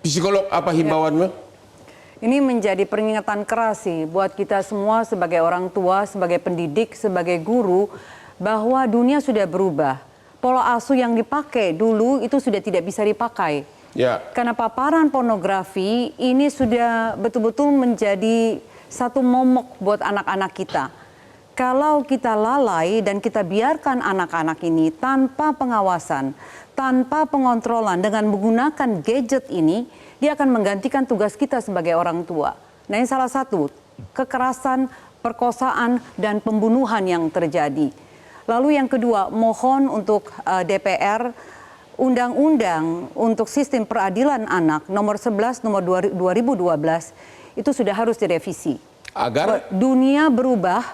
Psikolog, apa himbauanmu? Ini menjadi peringatan keras sih buat kita semua sebagai orang tua, sebagai pendidik, sebagai guru, bahwa dunia sudah berubah. Pola asuh yang dipakai dulu itu sudah tidak bisa dipakai. Ya. Karena paparan pornografi ini sudah betul-betul menjadi satu momok buat anak-anak kita. Kalau kita lalai dan kita biarkan anak-anak ini tanpa pengawasan, tanpa pengontrolan dengan menggunakan gadget ini, dia akan menggantikan tugas kita sebagai orang tua. Nah, ini salah satu kekerasan, perkosaan, dan pembunuhan yang terjadi. Lalu yang kedua, mohon untuk DPR, Undang-Undang untuk Sistem Peradilan Anak nomor 11 nomor 2012 itu sudah harus direvisi. Agar dunia berubah,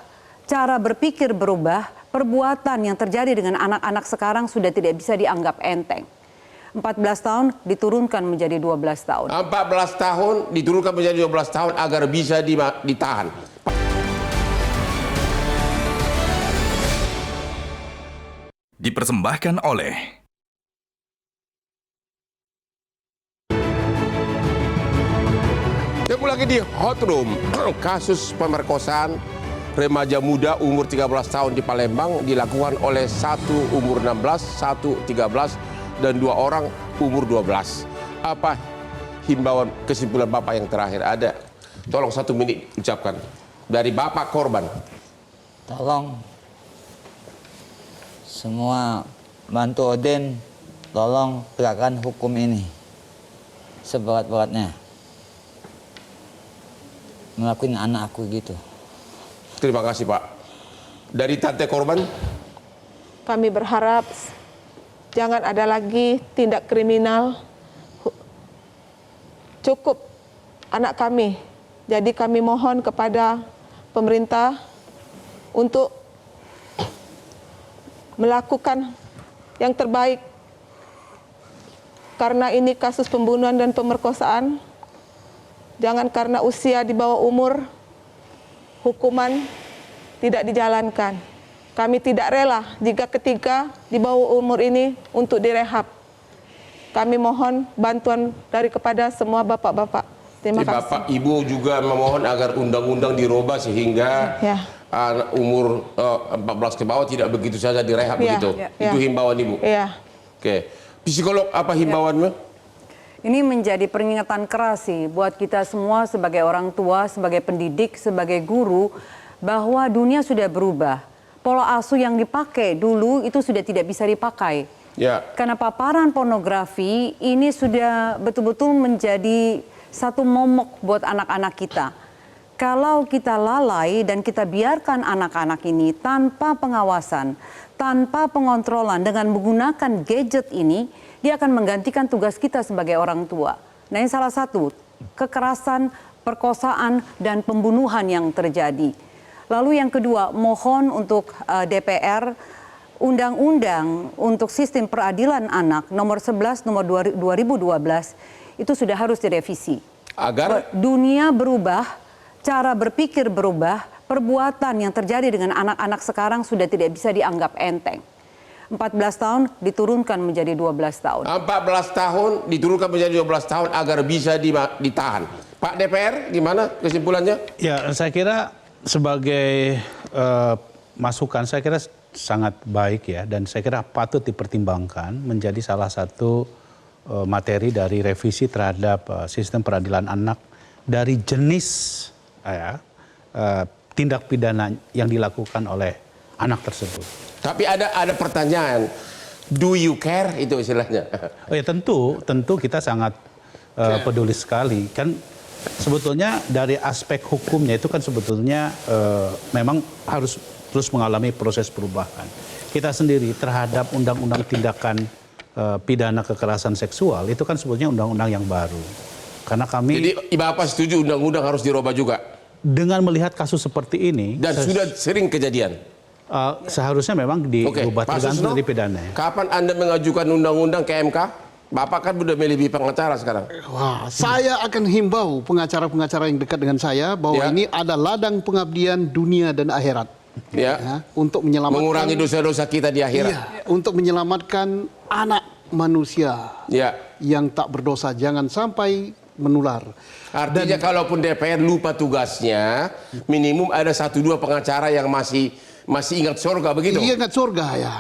cara berpikir berubah, perbuatan yang terjadi dengan anak-anak sekarang sudah tidak bisa dianggap enteng. 14 tahun diturunkan menjadi 12 tahun. 14 tahun diturunkan menjadi 12 tahun agar bisa ditahan. Dipersembahkan oleh Ketemu lagi di Hot Room. Kasus pemerkosaan remaja muda umur 13 tahun di Palembang dilakukan oleh satu umur 16, satu 13, dan 2 orang umur 12. Apa himbauan kesimpulan Bapak yang terakhir ada? Tolong 1 menit ucapkan dari Bapak korban. Tolong semua bantu Odin, tolong tegakkan hukum ini seberat-beratnya. Ngelakuin anak aku gitu. Terima kasih Pak. Dari tante korban? Kami berharap jangan ada lagi tindak kriminal. Cukup anak kami. Jadi kami mohon kepada pemerintah untuk melakukan yang terbaik. Karena ini kasus pembunuhan dan pemerkosaan. Jangan karena usia di bawah umur, hukuman tidak dijalankan. Kami tidak rela jika ketiga di bawah umur ini untuk direhab. Kami mohon bantuan kepada semua bapak-bapak. Terima kasih. Bapak, Ibu juga memohon agar undang-undang dirubah sehingga anak umur 14 ke bawah tidak begitu saja direhab begitu. Itu himbauan Ibu. Iya. Oke. Psikolog, apa himbauanmu? Ini menjadi peringatan keras sih buat kita semua sebagai orang tua, sebagai pendidik, sebagai guru, bahwa dunia sudah berubah. Pola asuh yang dipakai dulu itu sudah tidak bisa dipakai. Ya. Karena paparan pornografi ini sudah betul-betul menjadi satu momok buat anak-anak kita. Kalau kita lalai dan kita biarkan anak-anak ini tanpa pengawasan, tanpa pengontrolan dengan menggunakan gadget ini, dia akan menggantikan tugas kita sebagai orang tua. Nah, ini salah satu kekerasan, perkosaan, dan pembunuhan yang terjadi. Lalu yang kedua, mohon untuk DPR, Undang-Undang untuk Sistem Peradilan Anak nomor 11 nomor 2012 itu sudah harus direvisi. Agar dunia berubah, cara berpikir berubah, perbuatan yang terjadi dengan anak-anak sekarang sudah tidak bisa dianggap enteng. 14 tahun diturunkan menjadi 12 tahun. 14 tahun diturunkan menjadi 12 tahun agar bisa ditahan. Pak DPR, gimana kesimpulannya? Ya, saya kira sebagai masukan, saya kira sangat baik ya. Dan saya kira patut dipertimbangkan menjadi salah satu materi dari revisi terhadap sistem peradilan anak dari jenis tindak pidana yang dilakukan oleh anak tersebut. Tapi ada pertanyaan, do you care itu istilahnya? Oh ya tentu kita sangat peduli sekali. Kan sebetulnya dari aspek hukumnya itu kan sebetulnya memang harus terus mengalami proses perubahan. Kita sendiri terhadap undang-undang tindakan pidana kekerasan seksual itu kan sebetulnya undang-undang yang baru. Karena kami. Jadi Bapak setuju undang-undang harus dirubah juga? Dengan melihat kasus seperti ini. Dan sudah sering kejadian? Seharusnya memang diubah tergantung dari pidana. Kapan Anda mengajukan undang-undang ke MK? Bapak kan udah melebihi pengacara sekarang. Wah, saya akan himbau pengacara-pengacara yang dekat dengan saya bahwa ini ada ladang pengabdian dunia dan akhirat. Ya, untuk menyelamatkan, mengurangi dosa-dosa kita di akhirat. Iya, untuk menyelamatkan anak manusia. Ya. yang tak berdosa jangan sampai menular. Artinya kalaupun DPR lupa tugasnya, minimum ada 1-2 pengacara yang masih ingat surga begitu. Iya, ingat surga ya.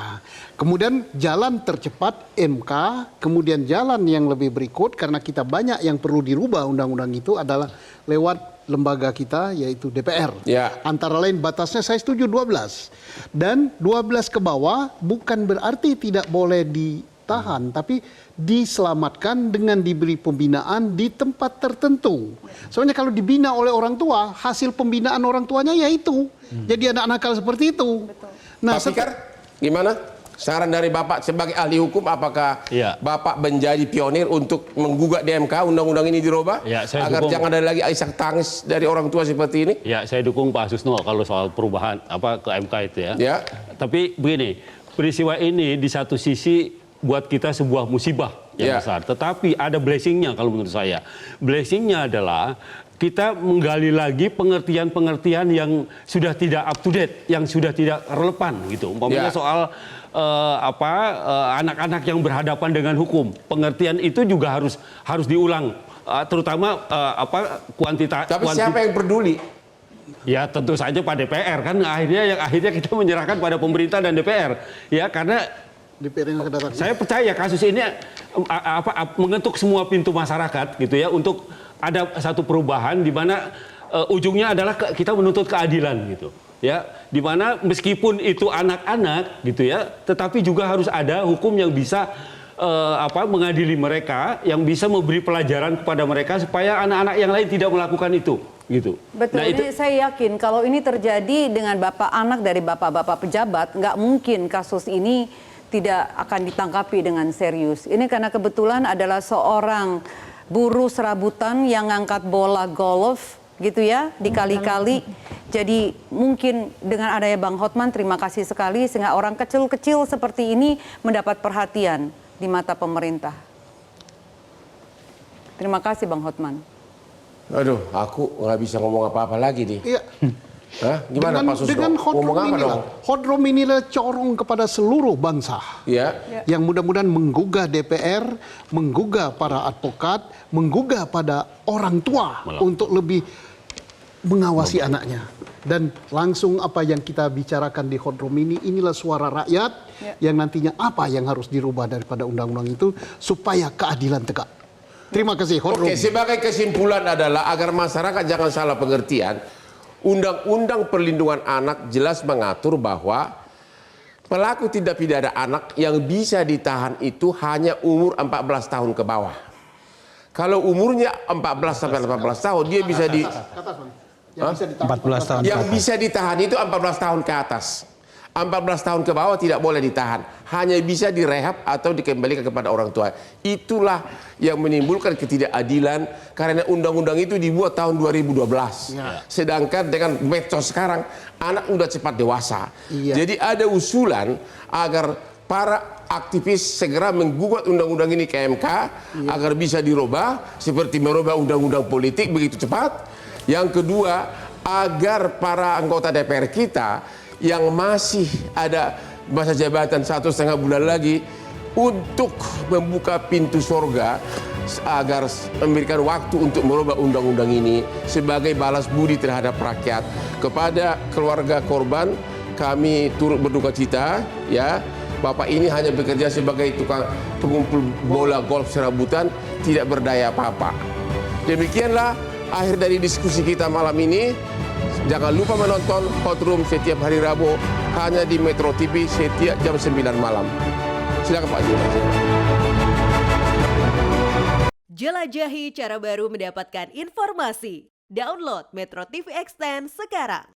Kemudian jalan tercepat MK, kemudian jalan yang lebih berikut karena kita banyak yang perlu dirubah undang-undang itu adalah lewat lembaga kita yaitu DPR. Ya. Antara lain batasnya saya setuju 12. Dan 12 ke bawah bukan berarti tidak boleh ditahan, tapi diselamatkan dengan diberi pembinaan di tempat tertentu. Soalnya kalau dibina oleh orang tua, hasil pembinaan orang tuanya yaitu jadi anak nakal seperti itu. Betul. Nah, Pak Fikar, gimana? Saran dari Bapak sebagai ahli hukum, apakah Iya. Bapak menjadi pionir untuk menggugat di MK undang-undang ini dirubah? Ya, saya agar dukung. jangan ada lagi isak tangis dari orang tua seperti ini? Ya, saya dukung Pak Susno kalau soal perubahan ke MK itu ya. Ya. Tapi begini, peristiwa ini di satu sisi buat kita sebuah musibah yang Ya. besar. Tetapi ada blessingnya kalau menurut saya. Blessingnya adalah kita menggali lagi pengertian-pengertian yang sudah tidak up to date, yang sudah tidak relevan gitu. Umpamanya Ya. soal anak-anak yang berhadapan dengan hukum. Pengertian itu juga harus diulang, terutama kuantitas. Tapi siapa yang peduli? Ya tentu saja Pak DPR kan akhirnya kita menyerahkan pada pemerintah dan DPR ya karena DPR yang akan datang. saya percaya kasus ini mengetuk semua pintu masyarakat gitu ya untuk ada satu perubahan di mana ujungnya adalah kita menuntut keadilan gitu ya di mana meskipun itu anak-anak gitu ya tetapi juga harus ada hukum yang bisa mengadili mereka yang bisa memberi pelajaran kepada mereka supaya anak-anak yang lain tidak melakukan itu gitu. Betul, Nah, itu ini saya yakin kalau ini terjadi dengan anak dari bapak-bapak pejabat, nggak mungkin kasus ini tidak akan ditangkapi dengan serius. Ini karena kebetulan adalah seorang buruh serabutan yang ngangkat bola golf gitu ya, dikali-kali. Jadi mungkin dengan adanya Bang Hotman, terima kasih sekali sehingga orang kecil-kecil seperti ini mendapat perhatian di mata pemerintah. Terima kasih Bang Hotman. Aduh, aku nggak bisa ngomong apa-apa lagi nih. Iya. Hah? Gimana Pak Susno? Dengan Ngomong apa dong? Hodrom inilah corong kepada seluruh bangsa. Ya. Yang mudah-mudahan menggugah DPR, menggugah para advokat, menggugah pada orang tua untuk lebih mengawasi anaknya. Dan langsung apa yang kita bicarakan di Hodrom inilah suara rakyat yang nantinya apa yang harus dirubah daripada undang-undang itu supaya keadilan tegak. Terima kasih Hodrom. Oke, sebagai kesimpulan adalah agar masyarakat jangan salah pengertian, Undang-Undang Perlindungan Anak jelas mengatur bahwa pelaku tindak pidana anak yang bisa ditahan itu hanya umur 14 tahun ke bawah. Kalau umurnya 14 sampai 18 tahun, dia bisa 14 tahun. Yang bisa ditahan itu 14 tahun ke atas. 14 tahun ke bawah tidak boleh ditahan. Hanya bisa direhab atau dikembalikan kepada orang tua. Itulah yang menimbulkan ketidakadilan karena undang-undang itu dibuat tahun 2012. Sedangkan dengan medsos sekarang, anak udah cepat dewasa. Jadi ada usulan agar para aktivis segera menggugat undang-undang ini ke MK agar bisa dirubah seperti merubah undang-undang politik begitu cepat. Yang kedua, agar para anggota DPR kita yang masih ada masa jabatan 1,5 bulan lagi untuk membuka pintu surga agar memberikan waktu untuk merubah undang-undang ini sebagai balas budi terhadap rakyat. Kepada keluarga korban kami turut berduka cita ya. Bapak ini hanya bekerja sebagai tukang pengumpul bola golf serabutan, tidak berdaya apa-apa. Demikianlah akhir dari diskusi kita malam ini. Jangan lupa menonton Hot Room setiap hari Rabu hanya di Metro TV setiap jam 9 malam. Silakan Pak Jira. Jelajahi cara baru mendapatkan informasi. Download Metro TV Extend sekarang.